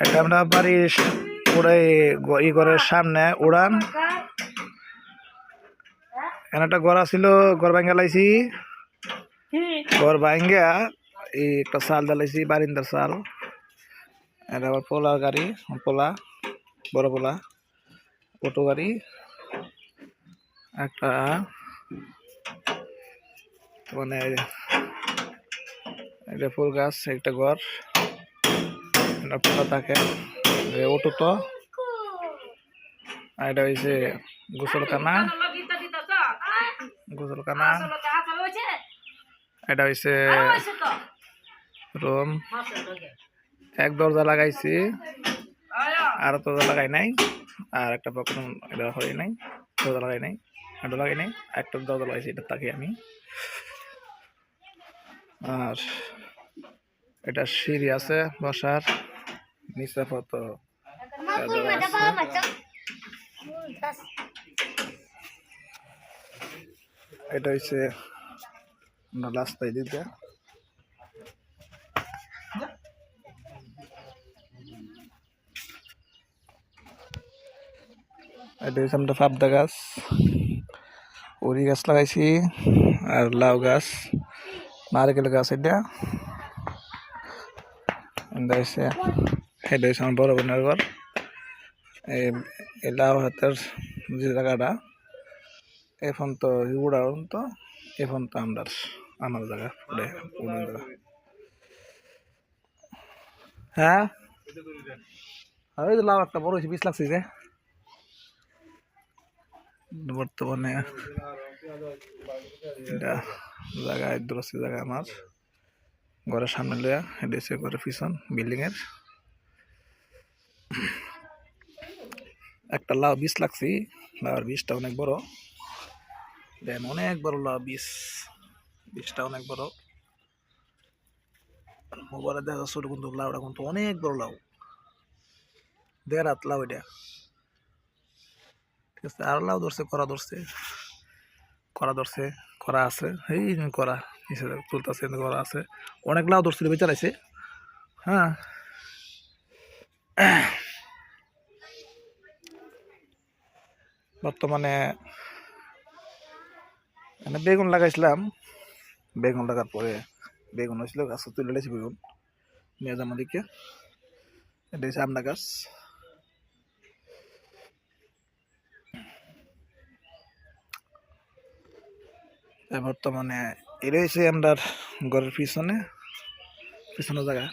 এটা আমরা বাড়ির পুরাই ই ঘরের সামনে উড়ান। এখানে একটা ঘর ছিল, ঘর ভাঙ্গা লাইছি, ঘর ভাঙ্গা এই একটা চাল জ্বালাইছি, বারিন্দার চাল। এটা আবার পোলার গাড়ি, পোলা বড় পোলা অটো গাড়ি, একটা মানে এটা ফুল গাছ, একটা ঘর পোলা থাকে অটো তো। আর এটা হয়েছে গোসলখানা, গোসলখানা। এটা হয়েছে রুম, এক দরজা লাগাইছি, আর দরজা লাগাই নাই, আর একটা পকেট এটা হয় নাই, দরজা লাগাই নাই, এটা লাগাই নাই, একটা দরজা লাগাইছি, এটা তাকে আমি। আর এটা সিঁড়ি আছে বসার, নিচে কত এটা হচ্ছে রাস্তায় দিতে। এটা হচ্ছে আমরা পাবদা গাছ, উড়ি গাছ লাগাইছি, আর লাউ গাছ, নারকেল গাছ। এটা হচ্ছে আমার বড় বোনের ঘর। এই লাউ হাতের যে জায়গাটা এখন তো উড়ান, তো এখন তো আমার জায়গা উড়ান জায়গা। হ্যাঁ ওই যে লাউ একটা বড় হয়েছে, 20 লাগছে যে। বর্তমানে এটা জায়গায় দূরস্থ জায়গা আমার ঘরের সামনে লইয়া, এটা হচ্ছে ঘরের পিছন বিল্ডিং এর। একটা লাউ 20 লাগছি, লাউর বীজটা অনেক বড়, দেন অনেক বড় লাউ, বীজটা অনেক বড়। মোবাইলে দেখা ছোট, কিন্তু লাউটা কিন্তু অনেক বড় লাউ, 1.5 হাত লাউ এটা। ঠিক আছে, আর লাউ ধরছে, করা ধরছে, করা ধরছে, করা আছে, এই করা হিসেবে তুলতেছে, করা আছে, অনেক লাউ ধরছিল, বেচারাইছে। হ্যাঁ, বর্তমানে বেগুন লাগাইছিলাম, বেগুন লাগার পরে বেগুন হয়েছিল, গাছ তুলে লেছি বেগুন মেজার দিকে। এটা হচ্ছে আমড়া গাছ। বর্তমানে এটা হচ্ছে আমরা ঘরের পিছনে জায়গা।